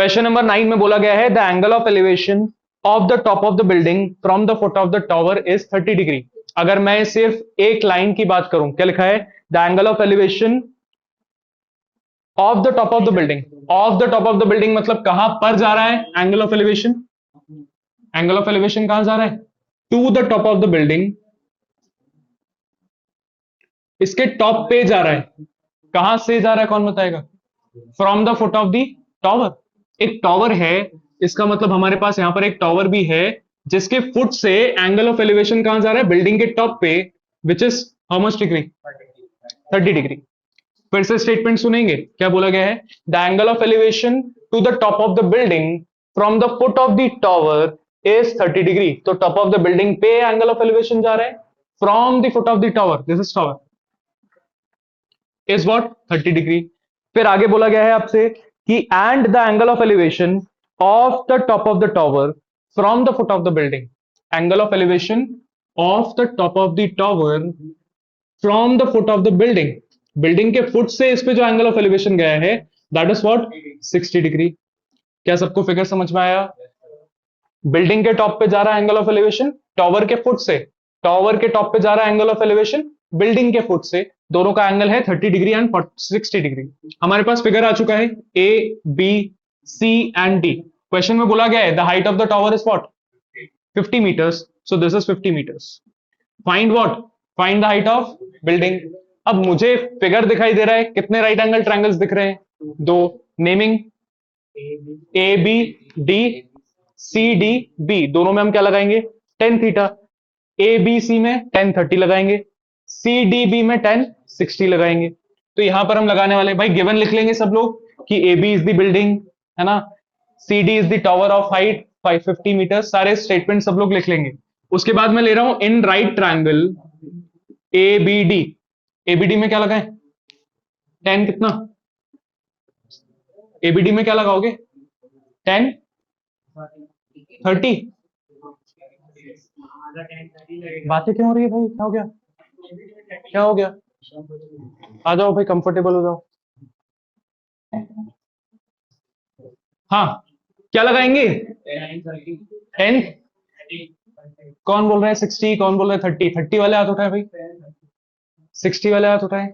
Question number 9 में बोला गया है the angle of elevation of the top of the building from the foot of the tower is 30 degree. अगर मैं सिर्फ एक लाइन की बात करूं, क्या लिखा है? The angle of elevation of the top of the building. Of the top of the building मतलब कहां पर जा रहा है angle of elevation? Angle of elevation कहां जा रहा है? To the top of the building. इसके टॉप पे जा रहा है। कहां से जा रहा है कौन बताएगा? From the foot of the tower. एक टावर है, इसका मतलब हमारे पास यहां पर एक टावर भी है जिसके फुट से एंगल ऑफ एलिवेशन कहां जा रहा है? बिल्डिंग के टॉप पे, which is how much degree? 30 degree. फिर से स्टेटमेंट सुनेंगे, क्या बोला गया है? The angle of elevation to the top of the building from the foot of the tower is 30 degree. तो टॉप ऑफ द बिल्डिंग पे एंगल ऑफ एलिवेशन जा रहा है from the foot of the tower, this is tower, is what? 30 degree. फिर आगे बोला गया है आपसे कि and the angle of elevation of the top of the tower from the foot of the building. Angle of elevation of the top of the tower from the foot of the building. Building के foot से इस पे जो angle of elevation गया है that is what? 60 degree. क्या सबको figure समझ में आया? बिल्डिंग के टॉप पे जा रहा है एंगल ऑफ एलिवेशन टावर के फुट से, टावर के टॉप पे जा रहा है एंगल ऑफ एलिवेशन बिल्डिंग के फुट से, दोनों का एंगल है 30 डिग्री एंड 60 डिग्री। हमारे पास फिगर आ चुका है A, B, C and D. Question में बोला गया है the height of the tower is what? 50 metres, so this is 50 metres. Find what? Find the height of building. अब मुझे फिगर दिखाई दे रहा है, कितने राइट एंगल ट्रायंगल्स दिख रहे हैं? दो। Naming A B D, C D B, दोनों में हम क्या लगाएंगे? tan theta. A B C में tan 30 लगाएंगे, सी डी बी में tan 60 लगाएंगे। तो यहां पर हम लगाने वाले भाई गिवन लिख लेंगे सब लोग कि A B is the building, है ना, C D is the tower of height 550 meter, सारे स्टेटमेंट सब लोग लिख लेंगे। उसके बाद मैं ले रहा हूं in right triangle A B D. ABD में क्या लगाएं? tan कितना? एबीडी में क्या लगाओगे? tan 30। बातें क्यों हो रही है भाई? क्या हो गया? क्या हो गया? आ जाओ भाई, कंफर्टेबल हो जाओ। हाँ, क्या लगाएंगे? 10। कौन बोल रहा है 60? कौन बोल रहा है 30? 30 वाले हाथ उठाए भाई, 60 वाले हाथ उठाए।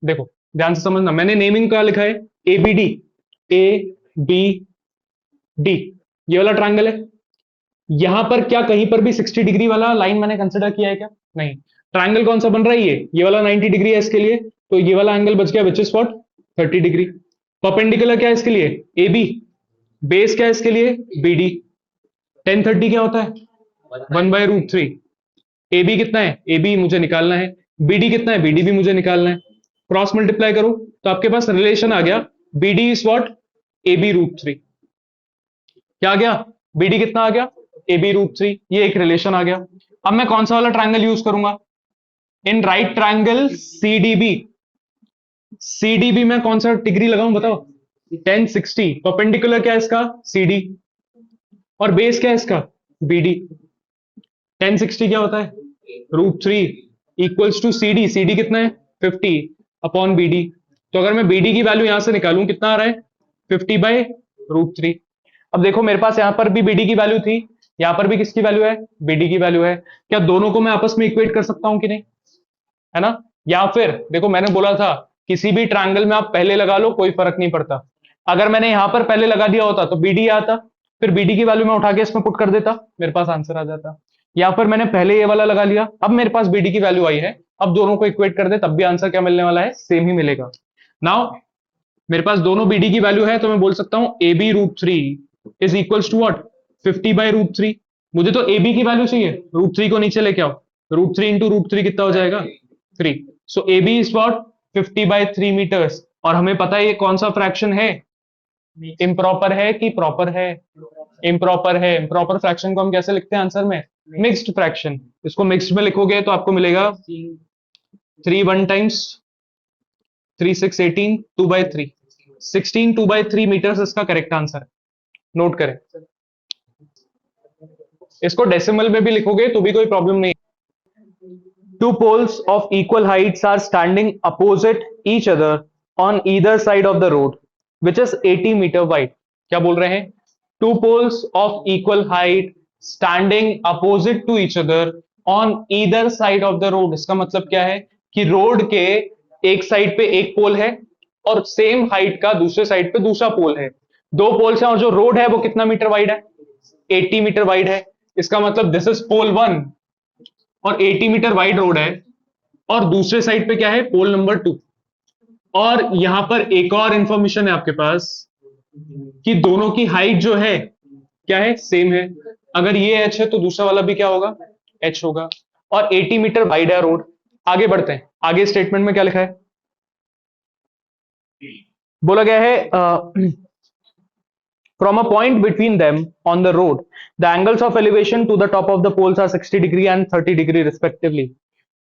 देखो ध्यान से समझना, मैंने नेमिंग क्या लिखा है? A B D, A B D, ये वाला ट्रायंगल है। यहां पर क्या कहीं पर भी 60 डिग्री वाला लाइन मैंने कंसिडर किया है क्या? नहीं। ट्रायंगल कौन सा बन रहा है? ये वाला 90 डिग्री है इसके लिए, तो ये वाला एंगल बच गया which is what? 30 degree. Perpendicular क्या है इसके लिए? ए बी। बेस क्या है इसके लिए? B D. tan 30 क्या होता है? 1/√3। ए बी कितना है? ए बी मुझे निकालना है। बी डी कितना है? बी डी भी मुझे निकालना है। क्रॉस मल्टीप्लाई करो तो आपके पास रिलेशन आ गया, B D is what? A B √3। क्या आ गया? बी डी कितना आ गया? A B √3। ये एक रिलेशन आ गया। अब मैं कौन सा वाला ट्रायंगल यूज करूंगा? In right triangle CDB. CDB में कौन सा डिग्री लगाऊं बताओ? tan 60। परपेंडिकुलर क्या है इसका? सीडी। और बेस क्या है इसका? बीडी। tan 60 क्या होता है? √3 इक्वल्स टू सीडी। सीडी कितना है? 50 अपॉन बीडी। तो अगर मैं बीडी की वैल्यू यहां से निकालूं, कितना आ रहा है? 50/√3। अब देखो मेरे पास यहां पर भी बीडी की वैल्यू थी, यहां पर भी किसकी वैल्यू है? बीडी की वैल्यू है। क्या दोनों को मैं आपस में इक्वेट कर सकता हूं कि नहीं? है ना? या फिर देखो मैंने बोला था किसी भी ट्रायंगल में आप पहले लगा लो, कोई फर्क नहीं पड़ता। अगर मैंने यहां पर पहले लगा दिया होता तो बीडी आता, फिर बीडी की वैल्यू मैं उठा के इसमें पुट कर देता, मेरे पास आंसर आ जाता। या फिर मैंने पहले ये वाला लगा लिया, अब मेरे पास बीडी की वैल्यू आई है, अब दोनों को इक्वेट कर दे तब भी आंसर क्या मिलने वाला है? सेम ही मिलेगा। नाउ मेरे पास दोनों बीडी की वैल्यू है तो मैं बोल सकता हूं A B √3 is equals to what? 50/√3। मुझे तो ए बी की वैल्यू चाहिए, √3 को नीचे लेके आओ, √3 इंटू √3 कितना हो जाएगा? 3। So A B is what? 50/3 metres. और हमें पता है ये कौन सा फ्रैक्शन है? इम्प्रॉपर है कि प्रॉपर है? इम्प्रॉपर है। इम्प्रॉपर फ्रैक्शन को हम कैसे लिखते हैं आंसर में? Mixed fraction. इसको मिक्स्ड में लिखोगे तो आपको मिलेगा 3 1 टाइम्स 3 6 18 2/3 16 2/3 मीटर्स इसका करेक्ट आंसर है। नोट करें। इसको डेसिमल में भी लिखोगे तो भी कोई प्रॉब्लम नहीं। Two poles of equal heights are standing opposite each other on either side of the road. Which is 80 meter wide. क्या बोल रहे हैं? Two poles of equal height standing opposite to each other on either side of the road. इसका मतलब क्या है कि road के एक साइड पे एक पोल है और सेम हाइट का दूसरे साइड पे दूसरा पोल है। दो पोल्स हैं और जो रोड है वो कितना मीटर वाइड है? 80 मीटर वाइड है। इसका मतलब दिस इज पोल 1 और 80 मीटर वाइड रोड है, और दूसरे साइड पे क्या है? पोल नंबर 2। और यहां पर एक और इंफॉर्मेशन है आपके पास कि दोनों की हाइट जो है क्या है? सेम है। अगर ये h है तो दूसरा वाला भी क्या होगा? h होगा। और 80 मीटर वाइड है रोड। आगे बढ़ते हैं, आगे स्टेटमेंट में क्या लिखा है? बोला गया है from a point between them on the road the angles of elevation to the top of the poles are 60 degree and 30 degree respectively।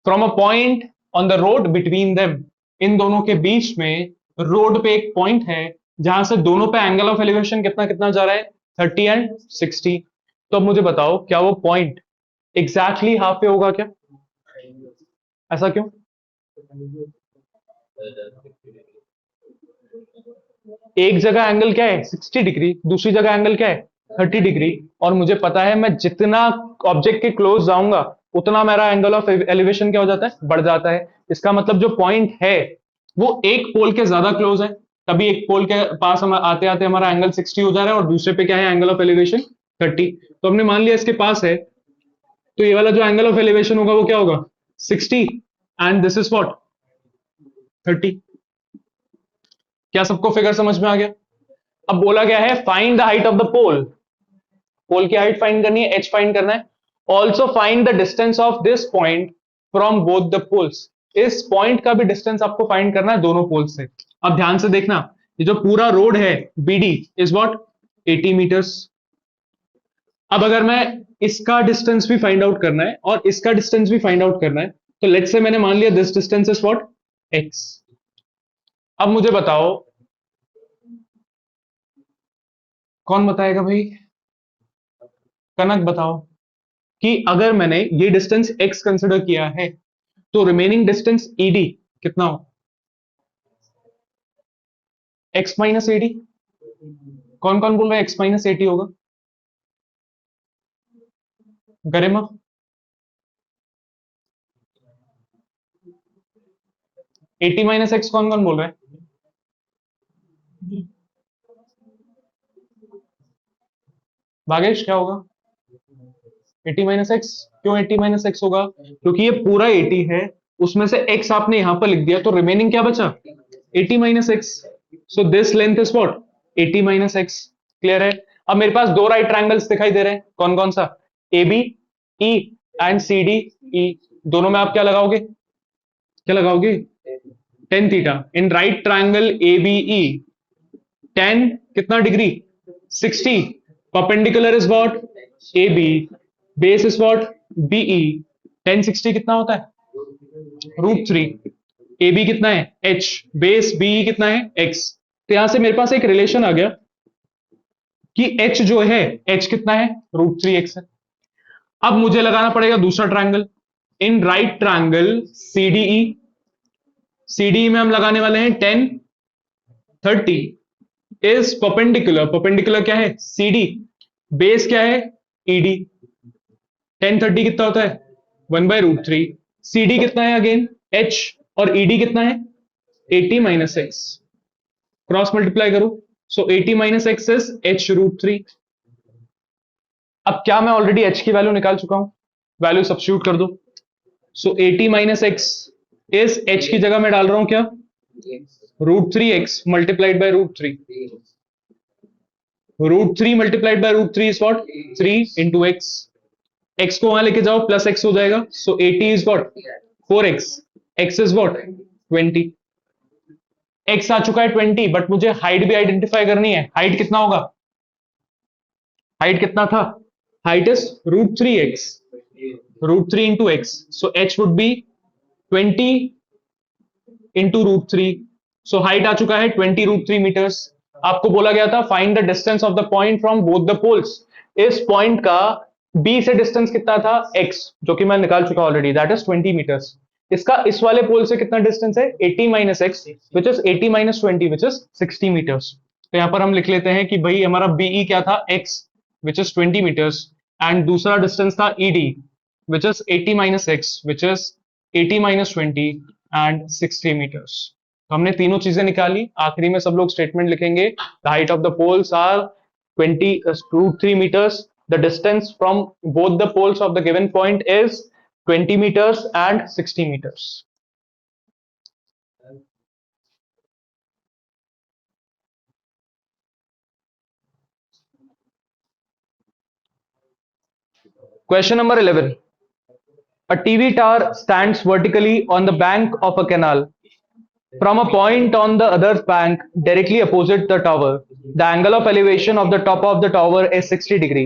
from a point on the road between them, इन दोनों के बीच में road पे एक point है जहां से दोनों पे एंगल ऑफ एलिवेशन कितना कितना जा रहा है? 30 एंड 60। तो अब मुझे बताओ क्या वो पॉइंट एग्जैक्टली हाफ पे होगा क्या? ऐसा क्यों? एक जगह एंगल क्या है? 60 डिग्री, दूसरी जगह एंगल क्या है? 30 डिग्री। और मुझे पता है मैं जितना ऑब्जेक्ट के क्लोज जाऊंगा उतना मेरा एंगल ऑफ एलिवेशन क्या हो जाता है? बढ़ जाता है। इसका मतलब जो पॉइंट है वो एक पोल के ज्यादा क्लोज है, तभी एक पोल के पास हम आते आते हमारा एंगल 60 हो जा रहा है और दूसरे पे क्या है? Angle of elevation 30। तो हमने मान लिया इसके पास है, तो ये वाला जो एंगल ऑफ एलिवेशन होगा वो क्या होगा? 60 एंड दिस इज व्हाट? 30। क्या सबको फिगर समझ में आ गया? अब बोला गया है find the height of the pole. Pole की हाइट फाइंड करनी है, एच फाइंड करना है। Also find the distance of this point from both the poles. इस पॉइंट का भी डिस्टेंस आपको फाइंड करना है दोनों पोल से। अब ध्यान से देखना, ये जो पूरा रोड है बीडी इज व्हाट? 80 मीटर्स। अब अगर मैं इसका डिस्टेंस भी फाइंड आउट करना है और इसका डिस्टेंस भी फाइंड आउट करना है, तो लेट्स से मैंने मान लिया this distance is what? X. अब मुझे बताओ, कौन बताएगा भाई? कनक बताओ कि अगर मैंने ये डिस्टेंस x कंसिडर किया है तो रिमेनिंग डिस्टेंस ed कितना हो? x minus ED. कौन कौन बोल रहा है x माइनस 80 होगा? गरिमा? एटी माइनस एक्स कौन कौन बोल रहा है? भागेश क्या होगा? 80 माइनस एक्स। क्यों 80 माइनस एक्स होगा? क्योंकि ये पूरा 80 है, उसमें से x आपने यहां पर लिख दिया, तो रिमेनिंग क्या बचा? 80 minus x. So this length is what? 80 minus x. Clear है? अब मेरे पास दो राइट ट्रायंगल्स दिखाई दे रहे हैं, कौन कौन सा? A B E and C D E. दोनों में आप क्या लगाओगे? क्या लगाओगे? Tan theta. In right triangle A B E, tan कितना degree? 60। Perpendicular is what? A B. Base is what? B E. Tan 60 कितना होता है? √3। ए बी कितना है? एच। बेस बीई कितना है? एक्स। तो यहां से मेरे पास एक रिलेशन आ गया कि एच जो है, एच कितना है? √3x है। अब मुझे लगाना पड़ेगा दूसरा ट्रायंगल। इन राइट ट्रायंगल सीडीई, सीडीई में हम लगाने वाले हैं 10 30 इज परपेंडिकुलर। परपेंडिकुलर क्या है? सीडी। बेस क्या है? ईडी। 10 30 कितना होता है? 1/√3। सीडी कितना है अगेन? एच। और ईडी कितना है? 80 माइनस एक्स। क्रॉस मल्टीप्लाई करो, सो 80 माइनस एक्स इज h√3। अब क्या मैं ऑलरेडी h की वैल्यू निकाल चुका हूं? वैल्यू सब्स्टिट्यूट कर दो। So 80 minus x is h की जगह मैं डाल रहा हूं क्या? √3x multiplied by √3। √3 multiplied by √3 is what? 3 into x. X को वहां लेके जाओ, प्लस एक्स हो जाएगा। So 80 is what? 4x। X is what? 20। X आ चुका है 20, बट मुझे हाइट भी आइडेंटिफाई करनी है। हाइट कितना होगा? हाइट कितना था? Height is √3x। √3 into x. So h would be 20 into √3। So height आ चुका है 20 √3 मीटर्स। आपको बोला गया था find the distance of the point from both the poles. इस पॉइंट का b से डिस्टेंस कितना था? x, जो कि मैं निकाल चुका ऑलरेडी, दैट इज 20 मीटर्स। इसका इस वाले पोल से कितना डिस्टेंस है? 80 minus x which is 80 minus 20 which is 60 meters. तो यहां पर हम लिख लेते हैं कि भाई हमारा बीई क्या था, x which is 20 meters, and दूसरा डिस्टेंस था ED which is 80 - x which is 80 - 20 and 60 meters. तो हमने तीनों चीजें निकाली। आखिरी में सब लोग स्टेटमेंट लिखेंगे, the height of the poles are 20 √3 meters, the distance from both the poles of the given point is 20 meters and 60 meters. Question number 11. A TV tower stands vertically on the bank of a canal. From a point on the other bank directly opposite the tower, the angle of elevation of the top of the tower is 60 degree.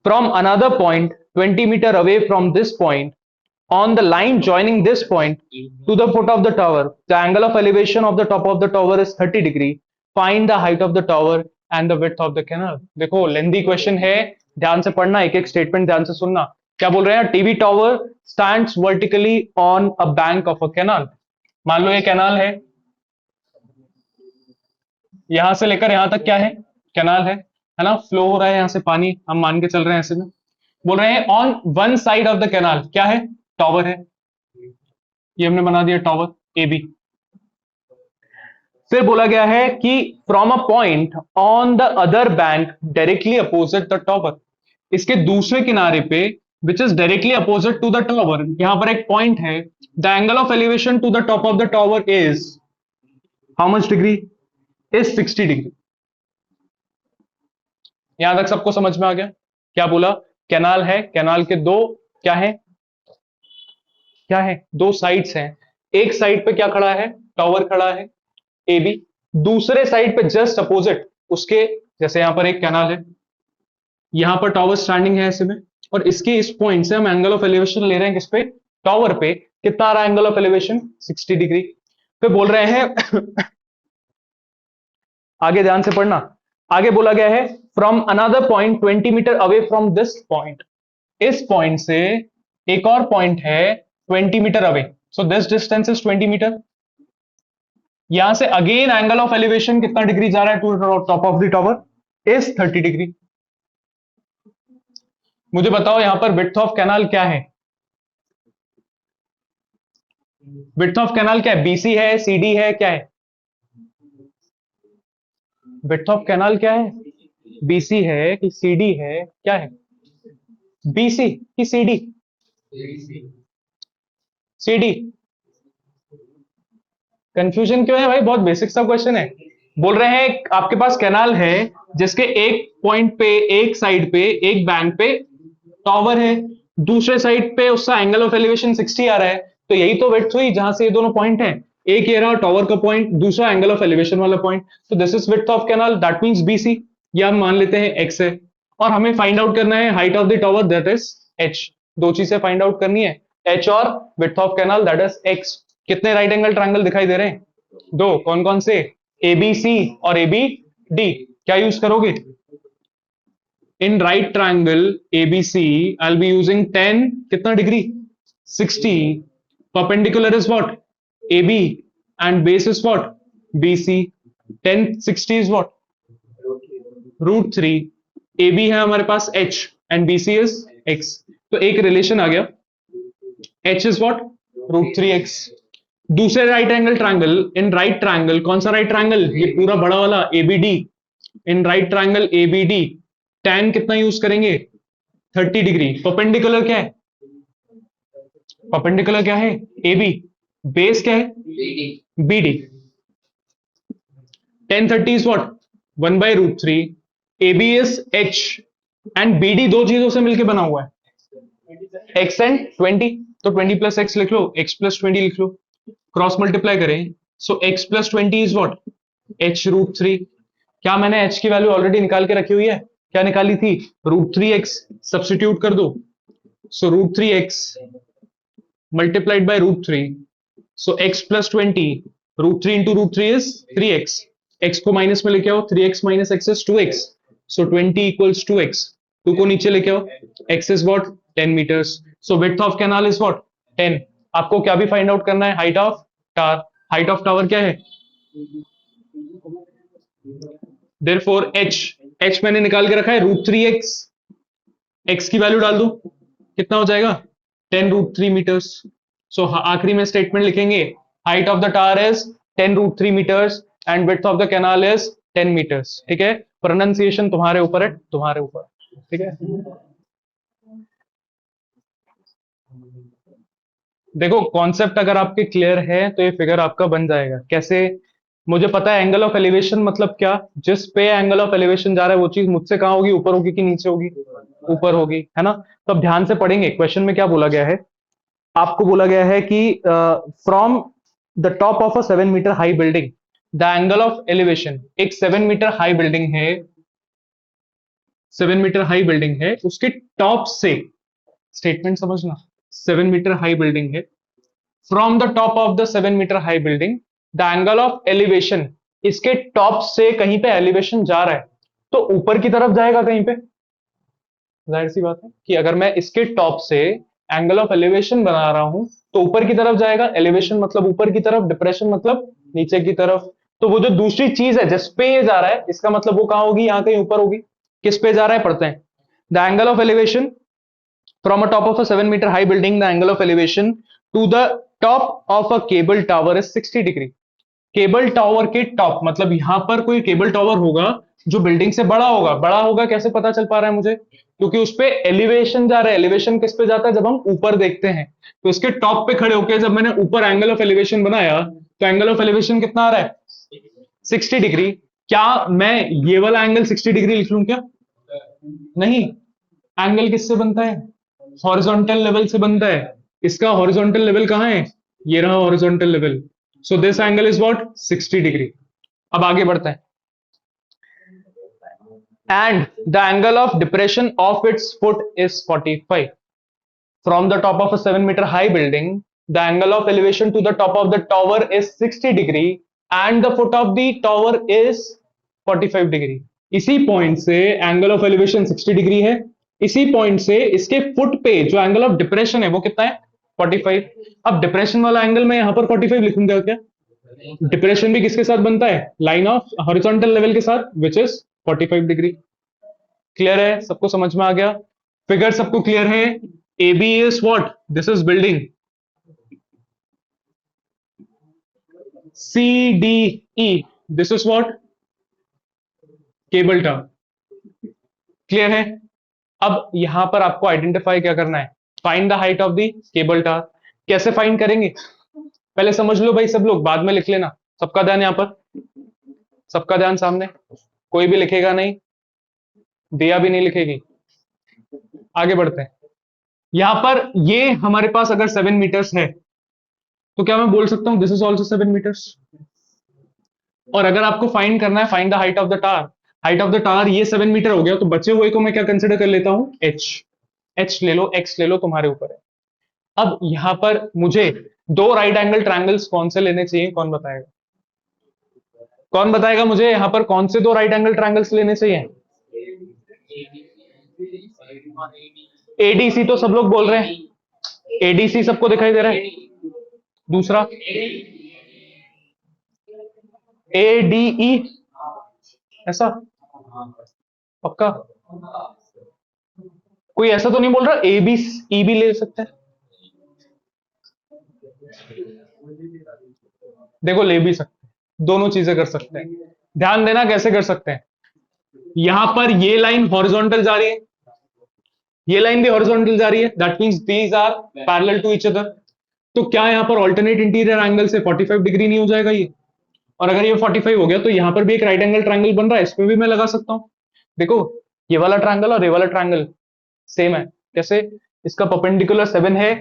From another point 20 meter away from this point, on the line joining this point to the foot of the tower, the angle of elevation of the top of the tower is 30 degree. Find the height of the tower and the width of the canal. देखो lengthy question है, ध्यान से पढ़ना, एक एक statement ध्यान से सुनना। क्या बोल रहे हैं? TV tower stands vertically on a bank of a canal. मान लो ये कैनाल है, यहां से लेकर यहां तक क्या है, कैनाल है ना, फ्लो हो रहा है यहां से पानी, हम मान के चल रहे हैं ऐसे में। बोल रहे हैं on one side of the canal क्या है, टावर है, ये हमने बना दिया टावर ए बी। फिर बोला गया है कि from a point on the other bank directly opposite the tower, इसके दूसरे किनारे पे which is directly opposite to the tower, यहां पर एक पॉइंट है। The angle of elevation to the top of the tower is how much degree, is 60 degree. यहां तक सबको समझ में आ गया? क्या बोला? कैनाल है, कैनाल के दो क्या है, क्या है, दो साइड्स हैं। एक साइड पे क्या खड़ा है, टावर खड़ा है ए बी, दूसरे साइड पे जस्ट अपोजिट उसके, जैसे यहां पर एक कैनाल है, यहां पर टावर स्टैंडिंग है ऐसे में, और इसके इस पॉइंट से हम एंगल ऑफ एलिवेशन ले रहे हैं किस पे, टावर पे। कितना आ रहा है एंगल ऑफ एलिवेशन, 60 डिग्री। फिर बोल रहे हैं आगे ध्यान से पढ़ना, आगे बोला गया है from another point 20 meter away from this point, इस पॉइंट से एक और पॉइंट है 20 meter away, so this distance is 20 meter. यहां से अगेन एंगल ऑफ एलिवेशन कितना डिग्री जा रहा है to top of the tower, is 30 degree. मुझे बताओ यहां पर विड्थ ऑफ कैनाल क्या है, विड्थ ऑफ कैनाल क्या है, बीसी है, सीडी है, क्या है, विड्थ ऑफ कैनाल क्या है, बीसी है कि सीडी है, क्या है, बीसी कि सीडी, सीडी। कंफ्यूजन क्यों है भाई, बहुत बेसिक सा क्वेश्चन है। बोल रहे हैं आपके पास कैनाल है जिसके एक पॉइंट पे, एक साइड पे, एक बैंक पे टावर है, दूसरे साइड पे उसका एंगल ऑफ एलिवेशन 60 आ रहा है, तो यही तो विड्थ हुई जहां से ये दोनों पॉइंट हैं, एक ये रहा टावर का पॉइंट, दूसरा एंगल ऑफ एलिवेशन वाला पॉइंट, तो this is width of canal, that means BC, या हम मान लेते हैं एक्स है। और हमें फाइंड आउट करना है height of the tower, that is H. दो चीजें फाइंड आउट करनी है, एच और width of canal that is x. कितने राइट एंगल ट्रायंगल दिखाई दे रहे हैं, दो, कौन कौन से, ए बी सी और ए बी डी। क्या यूज करोगे, in right triangle ABC I'll be using 10 कितना degree, 60, perpendicular is what, AB, and base is what, BC, 10 60 is what, √3, AB है हमारे पास H and BC is X, तो एक रिलेशन आ गया, H is what, √3x। दूसरे right angle triangle, इन right triangle, कौन सा राइट ट्रायंगल, ये पूरा बड़ा वाला ABD, इन राइट ट्रायंगल ABD tan कितना यूज करेंगे, 30 डिग्री। परपेंडिकुलर क्या है, परपेंडिकुलर क्या है, ए बी, बेस क्या है, B D. tan 30 is what, 1/√3, A B is H and B D दो चीजों से मिलकर बना हुआ है, x एंड 20, तो 20 प्लस एक्स लिख लो, x प्लस 20 लिख लो, क्रॉस मल्टीप्लाई करें, सो x plus 20 is what, h√3। क्या मैंने h की वैल्यू ऑलरेडी निकाल के रखी हुई है, क्या निकाली थी, √3x, सब्स्टिट्यूट कर दो, so √3x multiplied by √3, so x plus 20, √3 into √3 is 3x, x को माइनस में लेके आओ, 3x minus x is 2x, so 20 equals 2x, 2 को नीचे लेके आओ, x is what, 10 meters, so width of canal is what, 10। आपको क्या भी फाइंड आउट करना है, height of tower, height of tower क्या है, देयरफॉर एच मैंने निकाल के रखा है √3x, x की वैल्यू डाल दो, कितना हो जाएगा 10√3 मीटर्स। सो आखिरी में स्टेटमेंट लिखेंगे height of the tower is 10√3 meters and width of the canal is 10 meters. ठीक है, प्रोनाउंसिएशन तुम्हारे ऊपर है, तुम्हारे ऊपर। ठीक है, देखो कॉन्सेप्ट अगर आपके क्लियर है तो ये फिगर आपका बन जाएगा। कैसे? मुझे पता है एंगल ऑफ एलिवेशन मतलब क्या, जिस पे एंगल ऑफ एलिवेशन जा रहा है वो चीज मुझसे कहां होगी, ऊपर होगी कि नीचे होगी, ऊपर होगी, है ना। तो अब ध्यान से पढ़ेंगे क्वेश्चन में क्या बोला गया है। आपको बोला गया है कि from the top of a 7 meter high building the angle of elevation, एक 7 मीटर हाई बिल्डिंग है, 7 मीटर हाई बिल्डिंग है, उसके टॉप से, स्टेटमेंट समझना, 7 मीटर हाई बिल्डिंग है, from the top of the 7 meter high building the angle of elevation, इसके top से कहीं पे एलिवेशन जा रहा है तो ऊपर की तरफ जाएगा कहीं पे। जाहिर सी बात है कि अगर मैं इसके टॉप से एंगल ऑफ एलिवेशन बना रहा हूं तो ऊपर की तरफ जाएगा। एलिवेशन मतलब ऊपर की तरफ, डिप्रेशन मतलब नीचे की तरफ। तो वो जो दूसरी चीज है जिस पे ये जा रहा है, इसका मतलब वो कहां होगी, यहां कहीं ऊपर होगी। किस पे जा रहा है पढ़ते हैं। The angle of elevation from a top of a 7 meter high building, the angle of elevation to the top of a cable tower is 60 degree. Cable tower के टॉप मतलब यहां पर कोई केबल टावर होगा जो बिल्डिंग से बड़ा होगा। बड़ा होगा कैसे पता चल पा रहा है मुझे, क्योंकि उस पे एलिवेशन जा रहा है। एलिवेशन किस पे जाता है, जब हम ऊपर देखते हैं। तो इसके टॉप पे खड़े होकर जब मैंने ऊपर एंगल ऑफ एलिवेशन बनाया तो एंगल ऑफ एलिवेशन कितना आ रहा है 60 डिग्री। क्या मैं ये वाला एंगल 60 डिग्री लिख लूं क्या? नहीं, एंगल किससे बनता है, हॉरिजॉन्टल लेवल से बनता है। इसका हॉरिजॉन्टल लेवल कहां है, ये रहा horizontal level. So this angle is what 60 degree. अब आगे बढ़ते हैं। And the angle of depression of its foot is 45 from the top of a 7 meter high building. The angle of elevation to the top of the tower is 60 degree and the foot of the tower is 45 degree. इसी point से angle of elevation 60 degree है, इसी point से इसके foot पे जो angle of depression है वो कितना है 45। अब डिप्रेशन वाला एंगल मैं यहां पर 45 लिखूंगा क्या? डिप्रेशन भी किसके साथ बनता है, लाइन ऑफ हॉरिजॉन्टल लेवल के साथ, विच इज 45 डिग्री। क्लियर है, सबको समझ में आ गया, फिगर सबको क्लियर है। A B is what, this is building. C D E, this is what cable tower. Clear है। अब यहां पर आपको आइडेंटिफाई क्या करना है, find the height of the cable tower. कैसे फाइंड करेंगे पहले समझ लो भाई, सब लोग बाद में लिख लेना। सबका ध्यान यहां पर, सबका ध्यान सामने, कोई भी लिखेगा नहीं, दिया भी नहीं लिखेगी। आगे बढ़ते हैं। यहां पर ये हमारे पास अगर 7 मीटर्स है तो क्या मैं बोल सकता हूं दिस इज ऑल्सो 7 मीटर्स। और अगर आपको फाइंड करना है find the height of the tower, height of the tower ये 7 मीटर हो गया, तो बचे हुए को मैं क्या कंसिडर कर लेता हूं एच। एच ले लो, एक्स ले लो, तुम्हारे ऊपर है। अब यहां पर मुझे दो राइट एंगल ट्रायंगल्स कौन से लेने चाहिए, कौन बताएगा? कौन बताएगा मुझे यहां पर कौन से दो राइट एंगल ट्रायंगल्स लेने चाहिए? एडीसी तो सब लोग बोल रहे हैं, एडीसी सबको दिखाई दे रहा है। दूसरा एडीई, ऐसा पक्का? कोई ऐसा तो नहीं बोल रहा ए बी ई भी ले सकते हैं? देखो ले भी सकते हैं, दोनों चीजें कर सकते हैं। ध्यान देना कैसे कर सकते हैं। यहां पर ये लाइन हॉरिजॉन्टल जा रही है, ये लाइन भी हॉरिजॉन्टल जा रही है, that means these are parallel to each other. तो क्या यहां पर ऑल्टरनेट इंटीरियर एंगल से 45 डिग्री नहीं हो जाएगा ये? और अगर ये 45 हो गया तो यहां पर भी एक राइट एंगल ट्रायंगल बन रहा है, इसमें भी मैं लगा सकता हूं। देखो ये वाला ट्रायंगल और ये वाला ट्रायंगल सेम है। कैसे? इसका परपेंडिकुलर 7 है,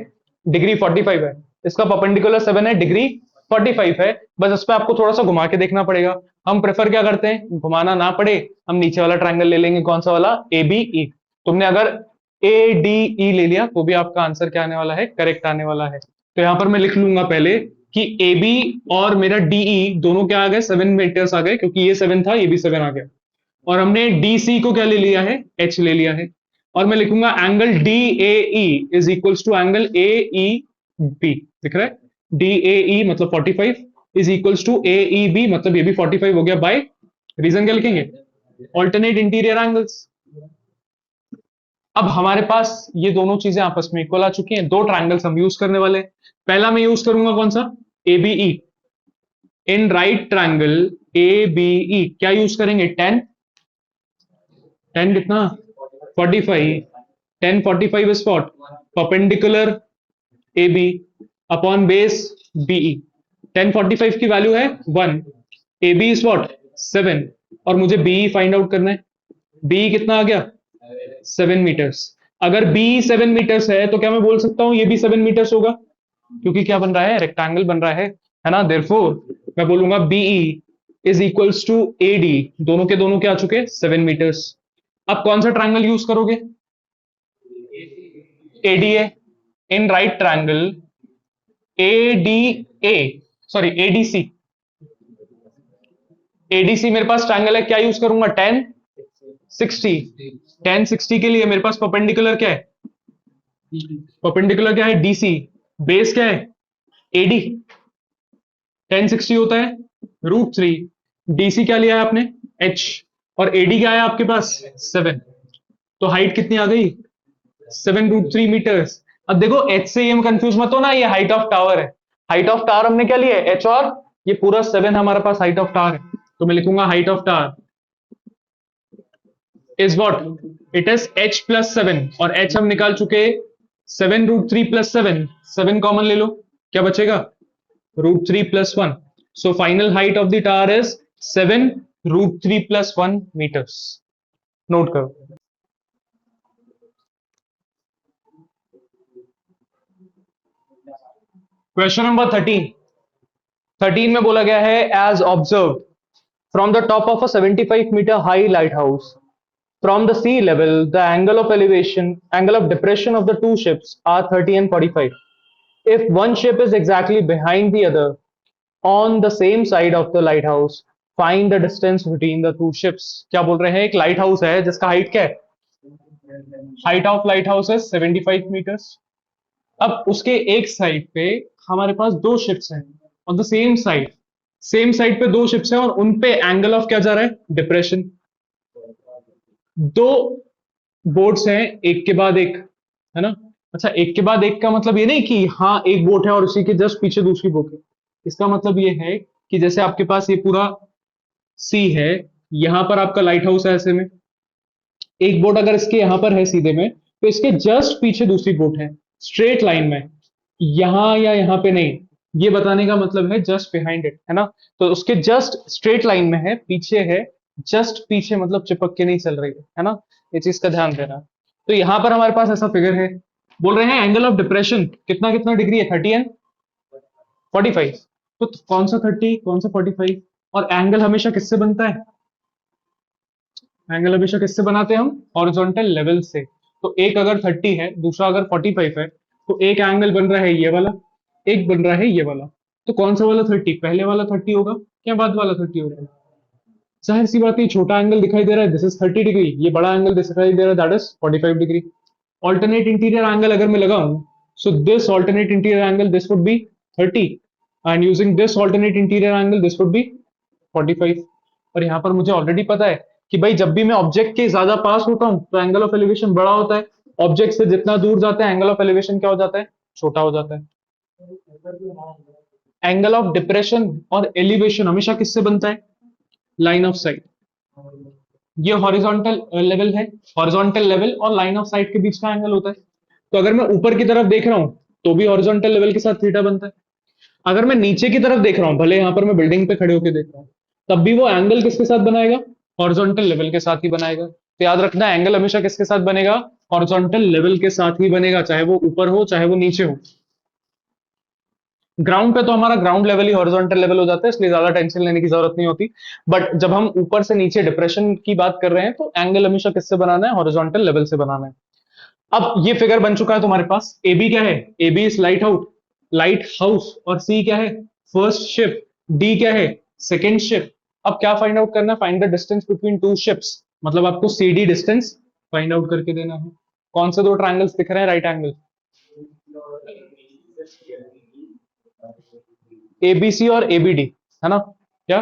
डिग्री 45 है, इसका परपेंडिकुलर 7 है, डिग्री 45 है। बस इस पर आपको थोड़ा सा घुमा के देखना पड़ेगा। हम प्रेफर क्या करते हैं, घुमाना ना पड़े, हम नीचे वाला ट्रायंगल ले लेंगे। कौन सा वाला? A B E. तुमने अगर ए डी ई ले लिया तो भी आपका आंसर क्या आने वाला है, करेक्ट आने वाला है। तो यहां पर मैं लिख लूंगा पहले कि ए बी और मेरा डीई दोनों क्या आ गए, 7 मीटर्स आ गए, क्योंकि ये 7 था, ये भी 7 आ गया। और हमने डी सी को क्या ले लिया है, एच ले लिया है। और मैं लिखूंगा angle D A E is equals to angle A E B. दिख रहा है, डी ए ई मतलब 45 is equals to A E B, मतलब ये भी 45 हो गया बाय रीजन क्या लिखेंगे? Alternate interior angles. अब हमारे पास ये दोनों चीजें आपस में इक्वल आ चुकी हैं, दो ट्रायंगल्स हम यूज करने वाले हैं। पहला मैं यूज करूंगा कौन सा? एबीई। इन राइट ट्रायंगल एबीई क्या यूज करेंगे? 10, 10 कितना? 45। 10 45 is what? Perpendicular AB upon base BE। 10 45 की वैल्यू है 1, AB इज व्हाट? 7, और मुझे BE फाइंड आउट करना है। BE कितना आ गया? 7 मीटर्स। अगर BE 7 मीटर्स है तो क्या मैं बोल सकता हूं ये भी 7 मीटर्स होगा? क्योंकि क्या बन रहा है? रेक्टेंगल बन रहा है ना। देयरफॉर मैं बोलूंगा BE is equals to AD। दोनों के दोनों क्या आ चुके? 7 मीटर्स। अब कौन सा ट्रायंगल यूज करोगे? ADA। इन right triangle ADA, sorry ADC। ADC मेरे पास ट्रायंगल है, क्या यूज करूंगा? 10 60। 10 60 के लिए मेरे पास परपेंडिकुलर क्या है? परपेंडिकुलर क्या है? DC। बेस क्या है? AD। 10 60 होता है √3। DC क्या लिया है आपने? H। और AD क्या है आपके पास? 7। तो हाइट कितनी आ गई? 7 √3 मीटर्स। अब देखो H से ये कंफ्यूज मत हो ना, ये हाइट ऑफ टावर है। हाइट ऑफ टावर हमने क्या लिया है? H, और ये पूरा 7 हमारे पास हाइट ऑफ टावर है। तो मैं लिखूंगा height of tower is what? It is H plus 7, और H हम निकाल चुके। 7 √3 प्लस 7, 7 कॉमन ले लो, क्या बचेगा? √3 plus 1। So final height of the tower is 7 √3 plus 1 metres. Note करो। Question number 13। 13 में बोला गया है as observed from the top of a 75 metre high lighthouse from the sea level the angle of depression of the two ships are 30 and 45. If one ship is exactly behind the other on the same side of the lighthouse, find the distance between the two ships. क्या बोल रहे हैं? एक light house है जिसका height क्या है? Height of light house है 75 मीटर्स। अब उसके एक साइड पे हमारे पास दो शिप्स हैं, on the same side. Same side पे दो शिप्स हैं और उन पे एंगल ऑफ क्या जा रहा है? डिप्रेशन। दो बोट्स हैं एक के बाद एक, है ना। अच्छा, एक के बाद एक का मतलब ये नहीं कि हाँ एक बोट है और उसी के जस्ट पीछे दूसरी बोट है। इसका मतलब ये है कि जैसे आपके पास ये पूरा सी है, यहां पर आपका लाइट हाउस है ऐसे में। एक बोट अगर इसके यहां पर है सीधे में, तो इसके जस्ट पीछे दूसरी बोट है स्ट्रेट लाइन में, यहां या यहां पे नहीं। ये बताने का मतलब है जस्ट बिहाइंड इट, है ना। तो उसके जस्ट स्ट्रेट लाइन में है, पीछे है, जस्ट पीछे मतलब चिपक के नहीं चल रही है ना। ये चीज का ध्यान देना। तो यहां पर हमारे पास ऐसा फिगर है। बोल रहे हैं एंगल ऑफ डिप्रेशन कितना कितना डिग्री है? 30 एंड 45। तो कौन सा 30 कौन सा 45? और एंगल हमेशा किससे बनता है? एंगल हमेशा किससे बनाते हैं हम? हॉरिजॉन्टल लेवल से। तो एक अगर 30 है, दूसरा अगर 45 है, तो एक एंगल बन रहा है ये वाला, एक बन रहा है ये वाला। तो कौन सा वाला 30? पहले वाला 30 होगा क्या बाद वाला 30 होगा? जाहिर सी बात है, छोटा एंगल दिखाई दे रहा है, दिस इज 30 डिग्री। ये बड़ा एंगल दिखाई दे रहा है, that is 45 degree. Alternate interior angle अगर मैं लगाऊं, so this alternate interior angle this would be 30, and using this alternate interior angle this would be 45। और यहां पर मुझे ऑलरेडी पता है कि भाई जब भी मैं ऑब्जेक्ट के ज्यादा पास होता हूं तो एंगल ऑफ एलिवेशन बड़ा होता है। ऑब्जेक्ट से जितना दूर जाता है एंगल ऑफ एलिवेशन क्या हो जाता है? छोटा हो जाता है। एंगल ऑफ डिप्रेशन और एलिवेशन हमेशा किससे बनता है? Line of site. ये हॉरिजॉन्टल लेवल है, हॉरिजॉन्टल लेवल और लाइन ऑफ साइट के बीच का एंगल होता है। तो अगर मैं ऊपर की तरफ देख रहा हूं तो भी हॉरिजॉन्टल लेवल के साथ थीटा बनता है। अगर मैं नीचे की तरफ देख रहा हूं, भले यहां पर मैं बिल्डिंग पे खड़े होकर देख रहा हूं, तब भी वो एंगल किसके साथ बनाएगा? हॉरिजॉन्टल लेवल के साथ ही बनाएगा। तो याद रखना, एंगल हमेशा किसके साथ बनेगा? हॉरिजॉन्टल लेवल के साथ ही बनेगा, चाहे वो ऊपर हो चाहे वो नीचे हो। ग्राउंड पे तो हमारा ग्राउंड लेवल ही हॉरिजॉन्टल लेवल हो जाता है, इसलिए ज्यादा टेंशन लेने की जरूरत नहीं होती। बट जब हम ऊपर से नीचे डिप्रेशन की बात कर रहे हैं तो एंगल हमेशा किससे बनाना है? हॉरिजॉन्टल लेवल से बनाना है। अब ये फिगर बन चुका है तुम्हारे पास। ए बी क्या है? A B is light house, और सी क्या है? First ship. डी क्या है? Second ship. अब क्या फाइंड आउट करना है? Find the distance between two ships. मतलब आपको C D distance find out करके देना है। कौन से दो ट्रायंगल्स दिख रहे हैं राइट एंगल? एबीसी और एबीडी, है ना। क्या?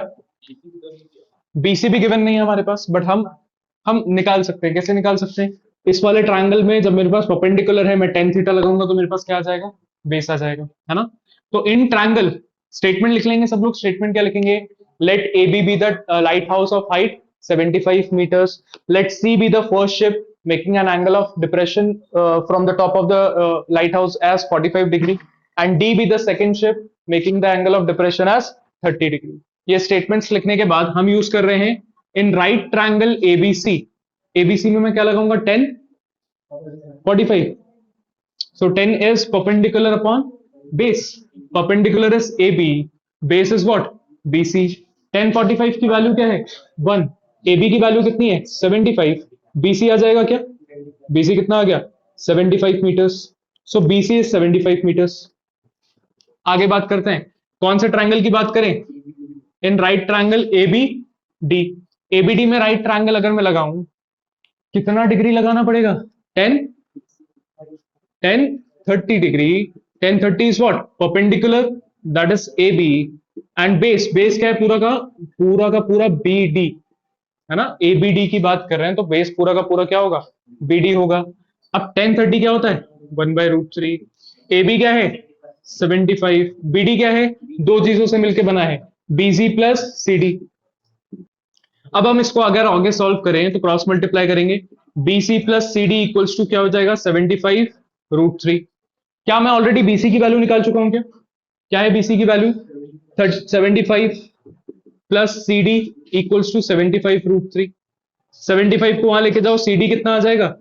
बीसी भी गिवन नहीं है हमारे पास, बट हम निकाल सकते हैं। कैसे निकाल सकते हैं? इस वाले ट्रायंगल में जब मेरे पास परपेंडिकुलर है, मैं टेन थीटा लगाऊंगा तो मेरे पास क्या आ जाएगा? बेस आ जाएगा, है ना? तो इन ट्रायंगल स्टेटमेंट लिख लेंगे सब लोग। स्टेटमेंट क्या लिखेंगे? Let A B the light house of height 75 meters. Let C be the first ship making an angle of depression from the top of the lighthouse as 45 degree, and D be the second ship making the angle of depression as 30 degree. ये statements लिखने के बाद हम use कर रहे हैं इन right triangle ABC. ABC में मैं क्या लगाऊंगा? 10 45। So 10 is perpendicular upon base. Perpendicular is AB. Base is what? BC. 10 45 की वैल्यू क्या है? 1। AB की वैल्यू कितनी है? 75। BC आ जाएगा क्या? BC कितना आ गया? 75 meters. So BC is 75 meters. आगे बात करते हैं, कौन से ट्रायंगल की बात करें? इन राइट ट्रायंगल ABD। ABD में राइट ट्रायंगल अगर मैं लगाऊं, कितना डिग्री लगाना पड़ेगा? 10 10 30 degree। 10 30 is what? Perpendicular, that is AB, and base क्या है? पूरा BD, है ना? ABD की बात कर रहे हैं तो बेस पूरा का पूरा क्या होगा? BD होगा। अब 10 30 क्या होता है? 1/√3। AB क्या है? 75। BD क्या है? दो चीजों से मिलकर बना है, BC प्लस CD। अब हम इसको अगर आगे सॉल्व करें तो क्रॉस मल्टीप्लाई करेंगे, BC plus CD equals to क्या हो जाएगा? 75√3। क्या मैं ऑलरेडी BC की वैल्यू निकाल चुका हूं क्या? क्या है BC की value? 75 plus CD equals to 75√3। 75 को वहां लेके जाओ, CD कितना आ जाएगा?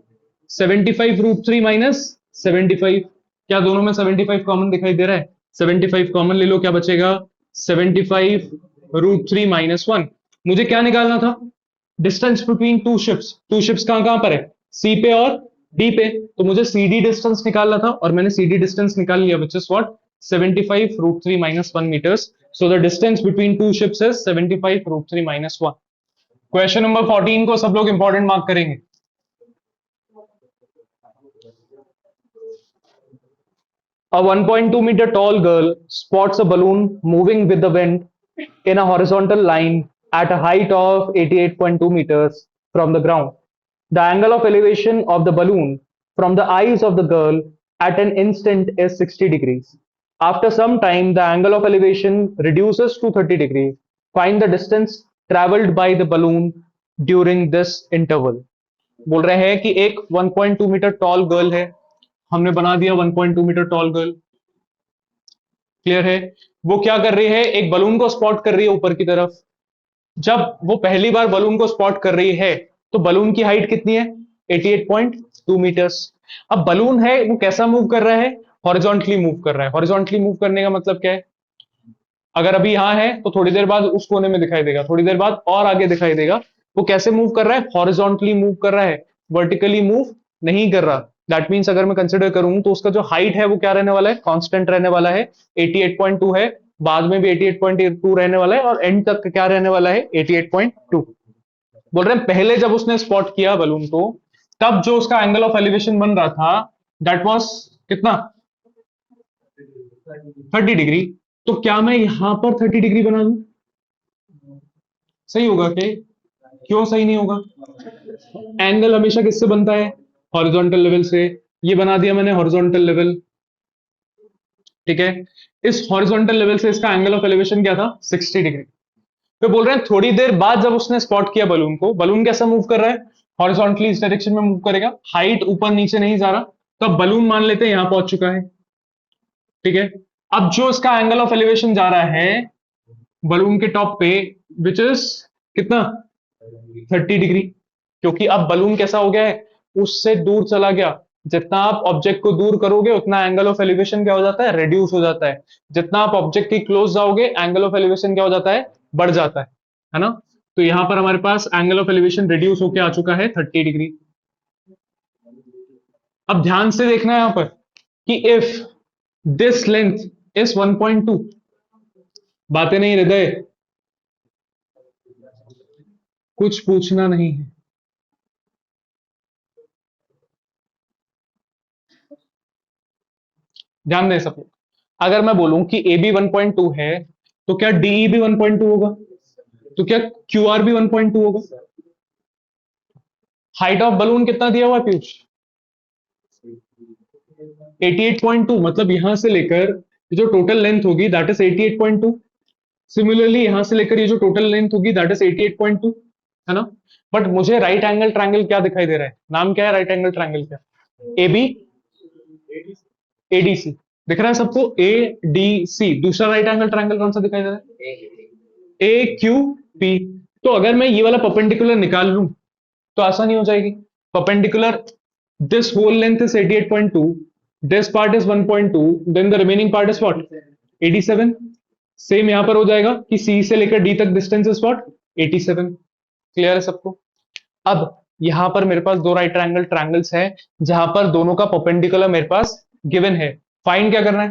75√3 माइनस 75। क्या दोनों में 75 कॉमन दिखाई दे रहा है? 75 कॉमन ले लो, क्या बचेगा? 75√3 माइनस 1। मुझे क्या निकालना था? Distance between two ships. Two ships कहां कहां पर है? सी पे और डी पे। तो मुझे सीडी डिस्टेंस निकालना था और मैंने सीडी डिस्टेंस निकाल लिया, which is what? 75√3 minus 1 meters. So the distance between two ships is 75√3 minus 1. Question number 14 को सब लोग इंपॉर्टेंट मार्क करेंगे। A 1.2 meter tall girl spots a balloon moving with the wind in a horizontal line at a height of 88.2 meters from the ground. The angle of elevation of the balloon from the eyes of the girl at an instant is 60 degrees. After some time, the angle of elevation reduces to 30 degrees. Find the distance traveled by the balloon during this interval. बोल रहे हैं कि एक 1.2 metre tall girl है, हमने बना दिया 1.2 metre tall girl. Clear है? वो क्या कर रही है? एक बलून को स्पॉट कर रही है ऊपर की तरफ। जब वो पहली बार बलून को स्पॉट कर रही है तो बलून की हाइट कितनी है? 88.2 मीटर्स। अब बलून है, वो कैसा मूव कर रहा है? हॉरिजॉन्टली मूव कर रहा है। हॉरिजॉन्टली मूव करने का मतलब क्या है? अगर अभी यहां है तो थोड़ी देर बाद उस कोने में दिखाई देगा, थोड़ी देर बाद और आगे दिखाई देगा। वो कैसे मूव कर रहा है? हॉरिजॉन्टली मूव कर रहा है, वर्टिकली मूव नहीं कर रहा। दैट मीन्स अगर मैं कंसिडर करूं तो उसका जो हाइट है वो क्या रहने वाला है? कांस्टेंट रहने वाला है, 88.2 है, बाद में भी 88.2 रहने वाला है, और एंड तक क्या रहने वाला है? 88.2। बोल रहे हैं पहले जब उसने स्पॉट किया बलून को, तब जो उसका एंगल ऑफ एलिवेशन बन रहा था, दैट वाज कितना? 30 डिग्री। तो क्या मैं यहां पर 30 डिग्री बना दूं? सही होगा क्या? क्यों सही नहीं होगा? एंगल हमेशा किससे बनता है? हॉरिजॉन्टल लेवल से। ये बना दिया मैंने हॉरिजॉन्टल लेवल, ठीक है? इस हॉरिजॉन्टल लेवल से इसका एंगल ऑफ एलिवेशन क्या था? 60 डिग्री। तो बोल रहे हैं थोड़ी देर बाद जब उसने स्पॉट किया बलून को, बलून कैसा मूव कर रहा है? हॉरिजॉन्टली इस डायरेक्शन में मूव करेगा, हाइट ऊपर नीचे नहीं जा रहा। तो अब बलून मान लेते हैं यहां पहुंच चुका है, ठीक है? अब जो इसका एंगल ऑफ एलिवेशन जा रहा है बलून के टॉप पे, विच इज कितना? 30 डिग्री। क्योंकि अब बलून कैसा हो गया है? उससे दूर चला गया। जितना आप ऑब्जेक्ट को दूर करोगे उतना एंगल ऑफ एलिवेशन क्या हो जाता है? रिड्यूस हो जाता है। जितना आप ऑब्जेक्ट के क्लोज जाओगे एंगल ऑफ एलिवेशन क्या हो जाता है? बढ़ जाता है ना? तो यहां पर हमारे पास एंगल ऑफ एलिवेशन रिड्यूस होकर आ चुका है 30 डिग्री। अब ध्यान से देखना है यहां पर कि इफ दिस लेंथ इज 1.2, बातें नहीं हृदय, कुछ पूछना नहीं है। ध्यान दें सब लोग। अगर मैं बोलूं कि ए बी 1.2 है तो क्या डीई भी 1.2 होगा? तो क्या क्यू आर भी 1.2 होगा? हाइट ऑफ बलून कितना दिया हुआ पीयूष? 88.2, मतलब यहां से लेकर जो टोटल लेंथ होगी दैट इज 88.2। सिमिलरली यहां से लेकर ये जो टोटल लेंथ होगी दैट इज 88.2, है ना? बट मुझे राइट एंगल ट्रायंगल क्या दिखाई दे रहा है? नाम क्या है राइट एंगल ट्रायंगल का? ए बी एडीसी दिख रहा है सबको? A D C. दूसरा राइट एंगल ट्रायंगल कौन सा दिखाई दे रहा है? ए क्यू पी। तो अगर मैं ये वाला परपेंडिकुलर निकाल लूं तो आसानी हो जाएगी। Perpendicular, this whole length is 88.2, this part is 1.2, then the remaining part is what? 87। Same यहां पर हो जाएगा कि सी से लेकर डी तक डिस्टेंस इज व्हाट? 87। क्लियर है सबको? अब यहां पर मेरे पास दो राइट ट्रायंगल ट्रायंगल्स है जहां पर दोनों का परपेंडिकुलर मेरे पास गिवन है। फाइंड क्या करना है?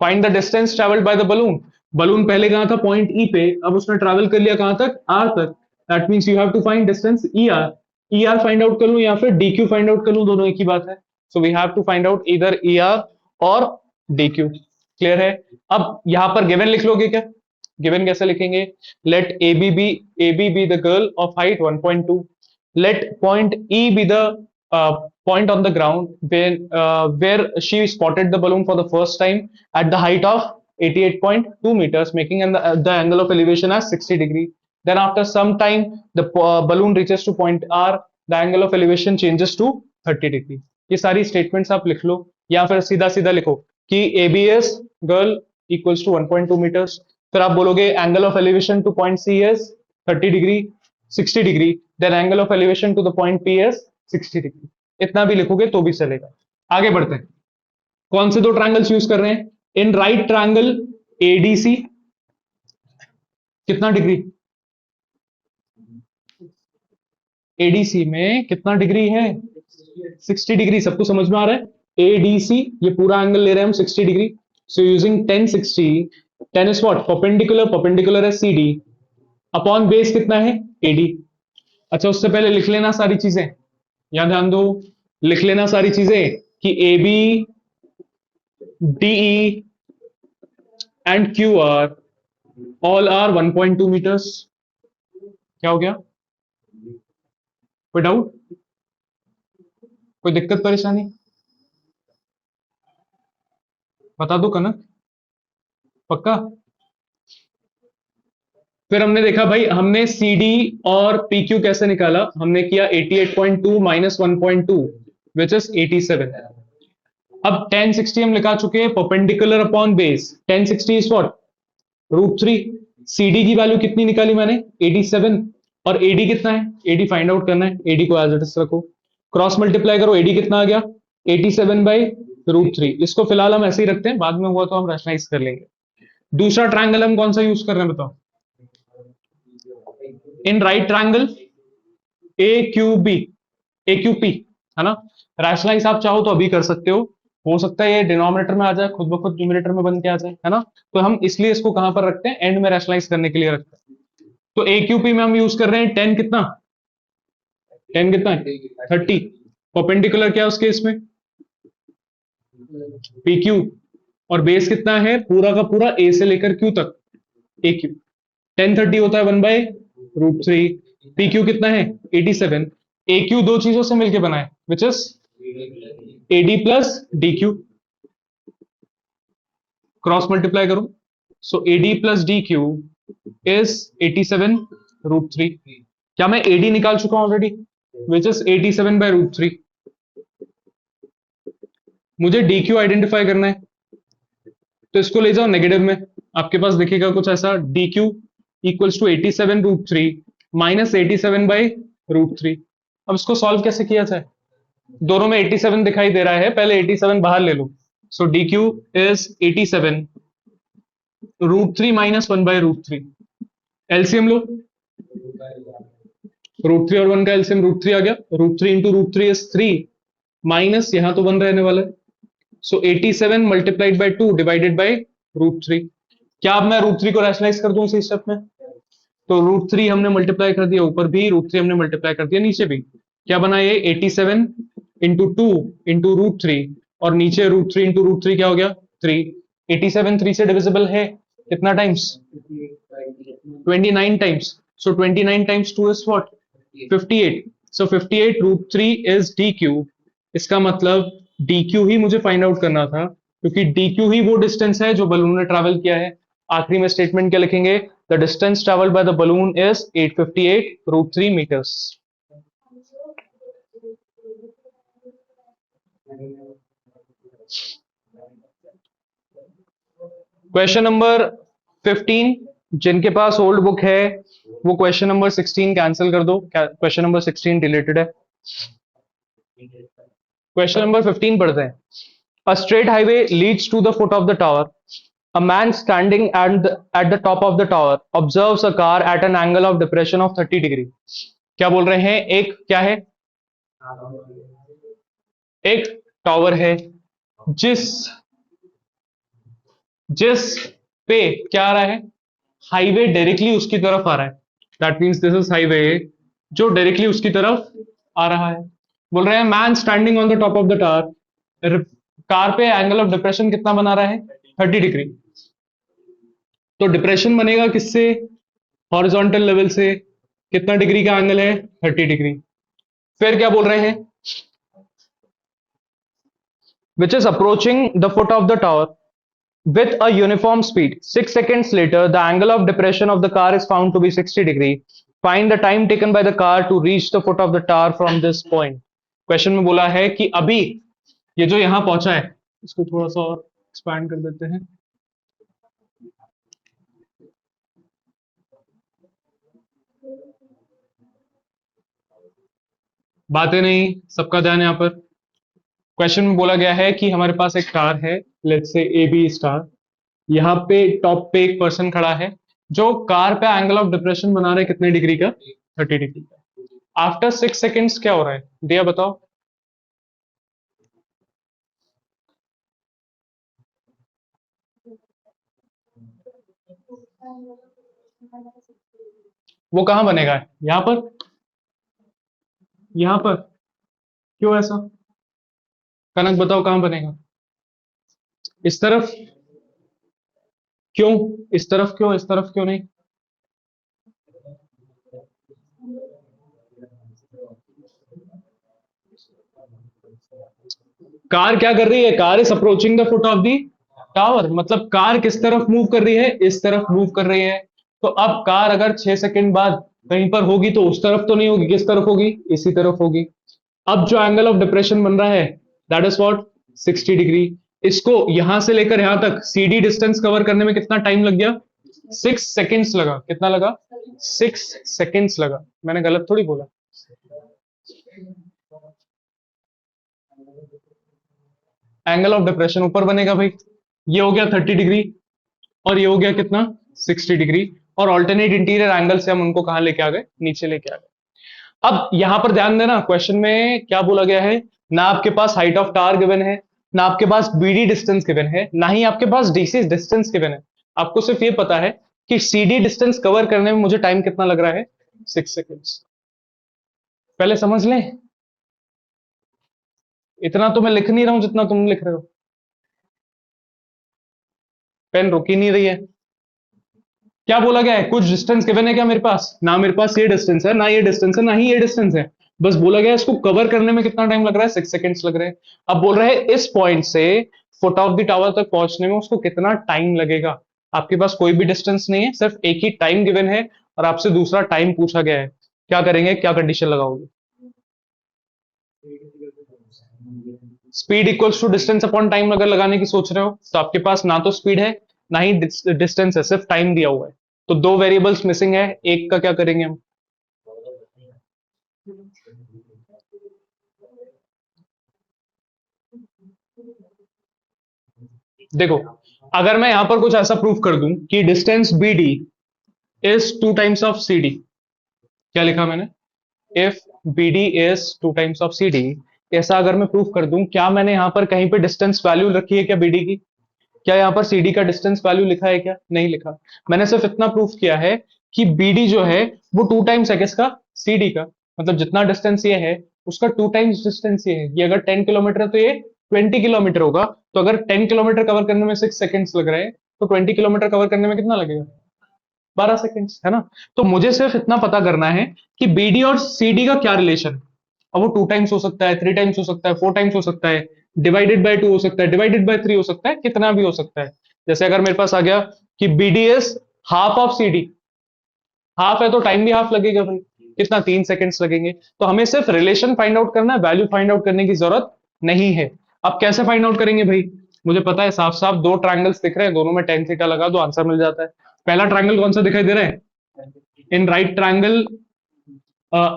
Find the distance travelled by the balloon. Balloon पहले कहां था? पॉइंट ई पे, अब उसने ट्रैवल कर लिया कहां तक? आर तक। That means you have to find distance E R. E R find out कर लूं या फिर डी क्यू फाइंड आउट कर लूं, दोनों एक ही बात है। So we have to find out either E R और डी क्यू। क्लियर है? अब यहां पर गिवन लिख लोगे क्या? गिवन कैसे लिखेंगे? Let A B the girl of height 1.2, let point E be the point on the ground where she spotted the balloon for the first time at the height of 88.2 meters, making the angle of elevation as 60 degree. Then after some time, the balloon reaches to point R, the angle of elevation changes to 30 degree. ये सारी statements आप लिख लो या फिर सीधा सीधा लिखो कि ABS girl equals to 1.2 meters. फिर आप बोलोगे angle of elevation to point C is 30 degree, 60 degree, then angle of elevation to the point P S 60 degree. इतना भी लिखोगे तो भी चलेगा। आगे बढ़ते हैं। कौन से दो ट्रायंगल्स यूज कर रहे हैं? इन राइट ट्रायंगल एडीसी कितना डिग्री? एडीसी में कितना डिग्री है? 60 डिग्री। सबको समझ में आ रहा है? एडीसी ये पूरा एंगल ले रहे हैं हम 60 degree. So using 10 60, 10 is what? Perpendicular, perpendicular है सीडी अपॉन बेस कितना है? एडी। अच्छा उससे पहले लिख लेना सारी चीजें, यहां ध्यान दो, लिख लेना सारी चीजें कि A B DE and Q R all are 1.2 meters. क्या हो गया? कोई डाउट? कोई दिक्कत परेशानी? बता दो कनक, पक्का? फिर हमने देखा भाई, हमने सी डी और पी क्यू कैसे निकाला? हमने किया 88.2 माइनस 1.2 विच इज 87। अब 1060 हम लिखा चुके हैं perpendicular upon base. 1060 is what? √3। CD की वैल्यू कितनी निकाली मैंने? 87। और AD कितना है? AD फाइंड आउट करना है। AD को एज इट इज रखो, क्रॉस मल्टीप्लाई करो, AD कितना आ गया? 87 बाई √3। इसको फिलहाल हम ऐसे ही रखते हैं, बाद में हुआ तो हम रैशनलाइज कर लेंगे। दूसरा ट्रायंगल हम कौन सा यूज कर रहे हैं बताओ? इन राइट ट्रायंगल AQP, है ना? रैशनलाइज आप चाहो तो अभी कर सकते हो सकता है ये डिनोमिनेटर में आ जाए, खुद ब खुद न्यूमरेटर में बन के आ जाए, है ना? तो हम इसलिए इसको कहां पर रखते हैं? एंड में रैशनलाइज करने के लिए रखते हैं। तो AQP में हम यूज कर रहे हैं 10 कितना? 10 कितना है? 30। परपेंडिकुलर क्या है उसके इसमें? PQ। और बेस कितना है? पूरा का पूरा A से लेकर Q तक AQ। 10 30 होता है 1/√3। PQ कितना है? 87। AQ दो चीजों से मिलकर बना है which is AD plus DQ। Cross multiply करो, सो AD प्लस DQ इज 87√3। क्या मैं AD निकाल चुका हूं ऑलरेडी? Which is 87/√3। मुझे DQ आइडेंटिफाई करना है, तो इसको ले जाओ नेगेटिव में। आपके पास दिखेगा कुछ ऐसा, DQ इक्वल्स टू 87√3 माइनस 87/√3। अब इसको सॉल्व कैसे किया जाए? दोनों में 87 दिखाई दे रहा है, पहले 87 बाहर ले लो। सो DQ इज 87√3 माइनस 1/√3। एलसीएम लो, √3 और 1 का एलसीएम √3 आ गया। √3 इंटू √3 इज 3 माइनस यहां तो 1 रहने वाला है। सो 87 मल्टीप्लाइड बाई 2 डिवाइडेड बाई √3। क्या अब मैं √3 को रैशनलाइज कर दूं इसी स्टेप में? तो √3 हमने मल्टीप्लाई कर दिया ऊपर भी, √3 हमने मल्टीप्लाई कर दिया नीचे भी। क्या बना ये? 87 इंटू 2 इंटू √3 और नीचे √3 इंटू √3 क्या हो गया? 3। 87 3 से डिविजिबल है कितना times? 29 times, so 29 times 2 is what 58, so 58 root 3 is D cube. इसका मतलब डी क्यू ही मुझे फाइंड आउट करना था, क्योंकि डी क्यू ही वो डिस्टेंस है जो बलून ने ट्रैवल किया है। आखिरी में स्टेटमेंट क्या लिखेंगे, the distance travelled by the balloon is 858 root 3 meters. Question number 15, जिनके पास ओल्ड बुक है वो क्वेश्चन नंबर 16 कैंसिल कर दो, क्वेश्चन नंबर 16 डिलीटेड है। क्वेश्चन नंबर 15 पढ़ते हैं। A straight highway leads to the foot of the tower. A man standing at the top of the tower observes a car at an angle of depression of 30 degree. क्या बोल रहे हैं, एक क्या है, एक टावर है जिस जिस पे क्या आ रहा है, हाईवे डायरेक्टली उसकी तरफ आ रहा है। That means this is highway जो डायरेक्टली उसकी तरफ आ रहा है। बोल रहे हैं man standing on the top of the tower, car पे एंगल ऑफ डिप्रेशन कितना बना रहा है, 30 डिग्री। तो डिप्रेशन बनेगा किससे, हॉरिजॉन्टल लेवल से। कितना डिग्री का एंगल है, 30 डिग्री। फिर क्या बोल रहे हैं, which is approaching the foot of the tower with a uniform speed. 6 seconds later, the angle of depression of the car is found to be 60 degree. Find the time taken by the car to reach the foot of the tower from this point. Question में बोला है कि अभी ये जो यहां पहुंचा है, इसको थोड़ा सा और एक्सपैंड कर देते हैं। बातें नहीं, सबका ध्यान यहाँ पर। क्वेश्चन में बोला गया है कि हमारे पास एक कार है, let's say A B star. यहाँ पे टॉप पे एक पर्सन खड़ा है जो कार पे एंगल ऑफ डिप्रेशन बना रहा है कितने डिग्री का, 30 डिग्री का। आफ्टर 6 सेकेंड्स क्या हो रहा है, दिया बताओ। वो कहां बनेगा, यहां पर, यहां पर। क्यों ऐसा, कनक बताओ कहां बनेगा, इस तरफ क्यों, इस तरफ क्यों, इस तरफ क्यों नहीं। कार क्या कर रही है, car is approaching the foot of the tower, मतलब कार किस तरफ मूव कर रही है, इस तरफ मूव कर रही है। तो अब कार अगर 6 सेकंड बाद कहीं पर होगी तो उस तरफ तो नहीं होगी, किस तरफ होगी, इसी तरफ होगी। अब जो एंगल ऑफ डिप्रेशन बन रहा है दैट इज व्हाट, 60 डिग्री। इसको यहां से लेकर यहां तक सीडी डिस्टेंस कवर करने में कितना टाइम लग गया, 6 सेकेंड्स लगा। कितना लगा, 6 सेकेंड्स लगा। मैंने गलत थोड़ी बोला। एंगल ऑफ डिप्रेशन ऊपर बनेगा भाई, ये हो गया 30 डिग्री और ये हो गया कितना, 60 डिग्री। और ऑल्टरनेट इंटीरियर एंगल से हम उनको कहां लेके आ गए, नीचे लेके आ गए। अब यहां पर ध्यान देना, क्वेश्चन में क्या बोला गया है, ना आपके पास हाइट ऑफ टावर गिवन है, ना आपके पास बीडी डिस्टेंस गिवन है, ना ही आपके पास डीसी डिस्टेंस गिवन है। आपको सिर्फ ये पता है कि सीडी डिस्टेंस कवर करने में मुझे टाइम कितना लग रहा है, 6 सेकेंड्स। पहले समझ लें, इतना तो मैं लिख नहीं रहा हूं जितना तुम लिख रहे हो। पेन रुक ही नहीं रही है। क्या बोला गया है, कुछ डिस्टेंस गिवन है क्या मेरे पास, ना मेरे पास ये डिस्टेंस है, ना ये डिस्टेंस है, ना ही ये डिस्टेंस है। बस बोला गया है इसको कवर करने में कितना टाइम लग रहा है, 6 सेकेंड्स लग रहे हैं। अब बोल रहे हैं इस पॉइंट से फुट ऑफ द टावर तक पहुंचने में उसको कितना टाइम लगेगा। आपके पास कोई भी डिस्टेंस नहीं है, सिर्फ एक ही टाइम गिवन है और आपसे दूसरा टाइम पूछा गया है। क्या करेंगे, क्या कंडीशन लगाओगे, speed equals to distance upon time अगर लगाने की सोच रहे हो तो आपके पास ना तो स्पीड है ना ही डिस्टेंस है, सिर्फ टाइम दिया हुआ है। तो दो वेरिएबल्स मिसिंग है, एक का क्या करेंगे हम। देखो, अगर मैं यहां पर कुछ ऐसा प्रूफ कर दूं कि distance B D is 2 times of C D, क्या लिखा मैंने, if B D is 2 times of C D, ऐसा अगर मैं प्रूफ कर दूं, क्या मैंने यहां पर कहीं पे डिस्टेंस वैल्यू रखी है क्या बीडी की, क्या यहां पर सीडी का डिस्टेंस वैल्यू लिखा है क्या, नहीं लिखा। मैंने सिर्फ इतना प्रूफ किया है कि बीडी जो है वो 2 टाइम्स है किसका, सीडी का। मतलब जितना डिस्टेंस ये है उसका 2 टाइम्स डिस्टेंस ये है। ये अगर 10 किलोमीटर है तो ये 20 किलोमीटर होगा। तो अगर 10 किलोमीटर कवर करने में 6 सेकेंड्स लग रहे हैं तो 20 किलोमीटर कवर करने में कितना लगेगा, 12 सेकेंड्स, है ना। तो मुझे सिर्फ इतना पता करना है कि बीडी और सीडी का क्या रिलेशन। अब वो 2 टाइम्स हो सकता है, 3 टाइम्स हो सकता है, 4 टाइम्स हो सकता है, डिवाइडेड बाय 2 हो सकता है, डिवाइडेड बाय 3 हो सकता है, कितना भी हो सकता है। जैसे अगर मेरे पास आ गया कि BD is half of CD, half है तो टाइम भी हाफ लगेगा भाई, कितना, 3 सेकेंड्स लगेंगे। तो हमें सिर्फ रिलेशन फाइंड आउट करना है, वैल्यू फाइंड आउट करने की जरूरत नहीं है। अब कैसे फाइंड आउट करेंगे भाई, मुझे पता है साफ साफ दो ट्रायंगल्स दिख रहे हैं, दोनों में टेन थीटा लगा दो, आंसर मिल जाता है। पहला ट्रायंगल कौन सा दिखाई दे रहा है, in right triangle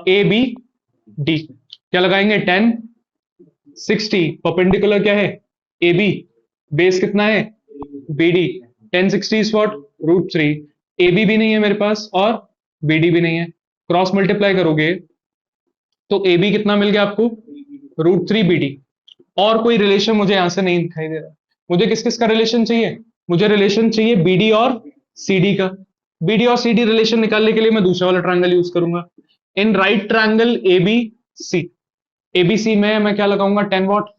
A B D, क्या लगाएंगे, 10 60, परपेंडिकुलर क्या है, ए बी, बेस कितना है, B D, 1060 is what, √3, A B भी नहीं है मेरे पास और बी डी भी नहीं है, क्रॉस मल्टीप्लाई करोगे तो ए बी कितना मिल गया आपको, √3 BD। और कोई रिलेशन मुझे यहां से नहीं दिखाई दे रहा। मुझे किस किस का रिलेशन चाहिए, मुझे रिलेशन चाहिए बीडी और सीडी का। बीडी और सीडी रिलेशन निकालने के लिए मैं दूसरा वाला ट्रायंगल यूज करूंगा, in right triangle A B C. ABC में मैं क्या लगाऊंगा, 10 what,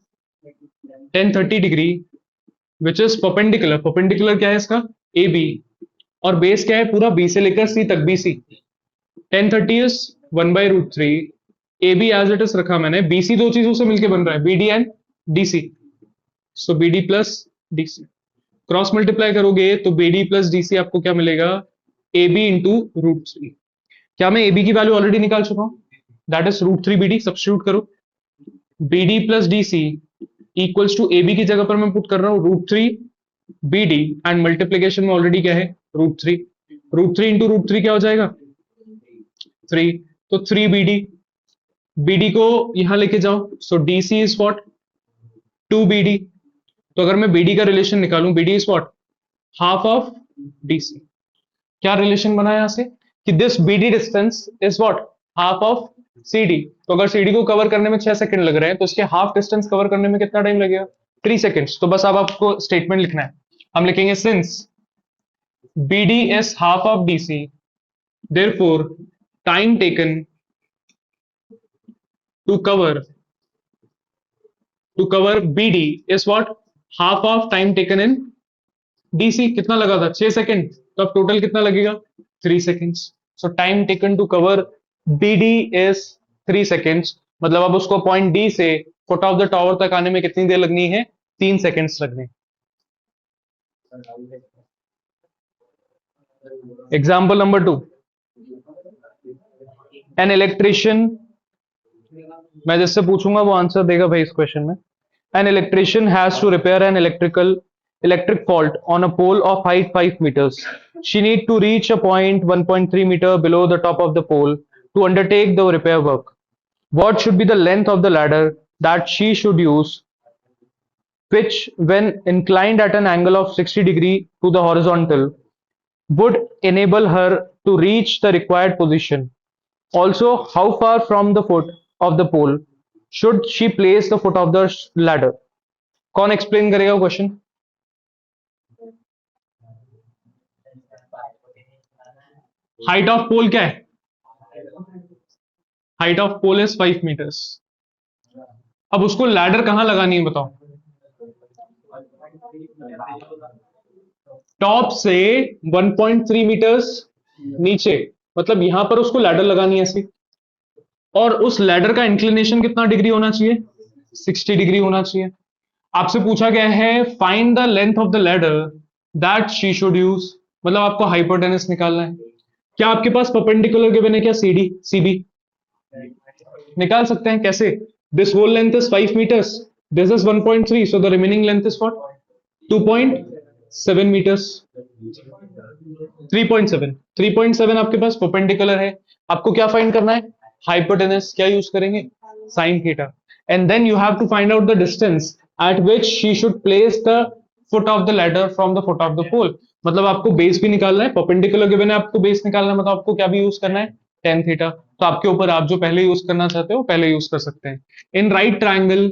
1030 degree, which is perpendicular, perpendicular क्या है इसका, ए बी, और बेस क्या है पूरा बी से लेकर सी तक, B C, 1030 is 1/√3, A B as it is रखा मैंने, बीसी दो चीजों से मिलकर बन रहा है, BD and DC, so BD plus DC, cross multiply करोगे तो बीडी प्लस डीसी आपको क्या मिलेगा, ए बी इंटू √3। क्या मैं एबी की वैल्यू ऑलरेडी निकाल चुका हूं, दैट इज √3 BD, सब्स्टिट्यूट करो, BD plus DC equals to AB की जगह पर मैं पुट कर रहा हूं √3 BD, एंड मल्टीप्लीकेशन में ऑलरेडी क्या है, √3, √3 इंटू √3 क्या हो जाएगा, 3, तो 3 BD, BD को यहां लेके जाओ, सो DC इज व्हाट, 2 BD। तो अगर मैं BD का रिलेशन निकालूं, BD is what, half of DC। क्या रिलेशन बना यहां से कि this BD distance is what, half of CD। तो अगर CD को कवर करने में 6 सेकंड लग रहे हैं तो इसके हाफ डिस्टेंस कवर करने में कितना टाइम लगेगा, 3 सेकंड्स। तो बस अब आपको स्टेटमेंट लिखना है, हम लिखेंगे since BD is half of DC, therefore time taken to cover BD is what, half of time taken in DC। कितना लगा था, 6 सेकंड, तो अब टोटल कितना लगेगा, 3 seconds. So time taken to cover BD is 3 seconds, मतलब अब उसको पॉइंट डी से फुट ऑफ द टावर तक आने में कितनी देर लगनी है, 3 सेकंड्स लगने। एग्जाम्पल नंबर 2, एन इलेक्ट्रिशियन, मैं जिससे पूछूंगा वो आंसर देगा भाई इस क्वेश्चन में। An electrician has to repair an electric fault on a pole of height 5 meters. She need to reach a point 1.3 meter below the top of the pole to undertake the repair work. What should be the length of the ladder that she should use, which, when inclined at an angle of 60 degree to the horizontal, would enable her to reach the required position? Also, how far from the foot of the pole should she place the foot of the ladder? कौन explain करेगा question, height of pole क्या है, height of pole is 5 meters. अब उसको ladder कहां लगानी है बताओ, टॉप से 1.3 मीटर्स नीचे, मतलब यहां पर उसको लैडर लगानी है ऐसी, और उस लैडर का इंक्लिनेशन कितना डिग्री होना चाहिए, 60 डिग्री होना चाहिए। आपसे पूछा गया है find the length of the ladder that she should use, मतलब आपको हाइपोटेनस निकालना है। क्या आपके पास परपेंडिकुलर गिवन है क्या, CD CB, निकाल सकते हैं कैसे, this whole length is 5 meters, this is 1.3, so the remaining length is what, 2.7 meters, 3.7 आपके पास परपेंडिकुलर है। आपको क्या फाइंड करना है, हाइपोटेनस, क्या यूज करेंगे, sine theta, and then you have to find out the distance at which she should place the foot of the ladder from the foot of the pole. मतलब आपको base भी निकालना है, perpendicular given है, आपको base निकालना है, मतलब आपको क्या भी यूज करना है, टेन थीटा। तो आपके ऊपर, आप जो पहले यूज करना चाहते हो पहले यूज कर सकते हैं। इन राइट ट्रायंगल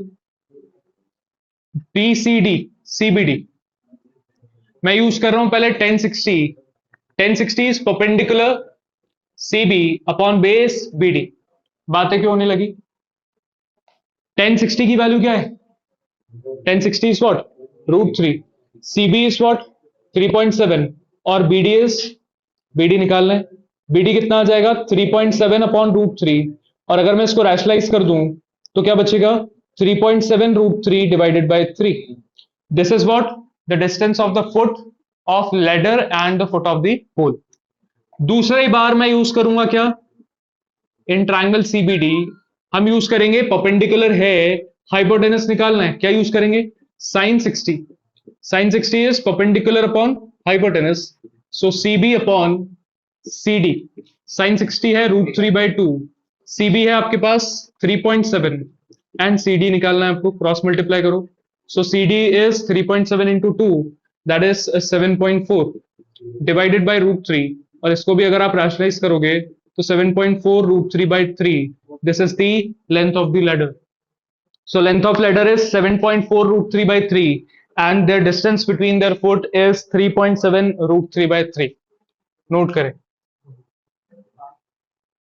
PCD CBD मैं यूज कर रहा हूं पहले 1060, 1060 is perpendicular CB upon base BD। बातें क्यों होने लगी, 1060 की वैल्यू क्या है, 1060 is what, √3, CB is what, 3.7, और BD इज BD निकालना है। BD कितना आ जाएगा 3.7 अपॉन रूट थ्री, और अगर मैं इसको रैशनलाइज कर दूं तो क्या बचेगा 3.7 root three divided by three. This is what the distance of the foot of ladder and the foot of the hole. दूसरी बार मैं यूज करूंगा क्या, इन ट्राइंगल CBD हम यूज करेंगे परपेंडिकुलर है, हाइपोटेनस निकालना है, क्या यूज करेंगे sine 60। Sine 60 is perpendicular upon hypotenuse, so CB upon CD। Sine 60 है root three by two, CB है आपके पास 3.7 एंड CD निकालना है आपको, क्रॉस मल्टीप्लाई करो। So CD is 3.7 into two, that is 7.4 divided by root three, और इसको भी अगर आप रैशनलाइज करोगे तो 7.4 root three by three, this is the length of the ladder. So length of ladder is 7.4 root 3 by 3 and their distance between their foot is 3.7 root 3 by 3. Note करें।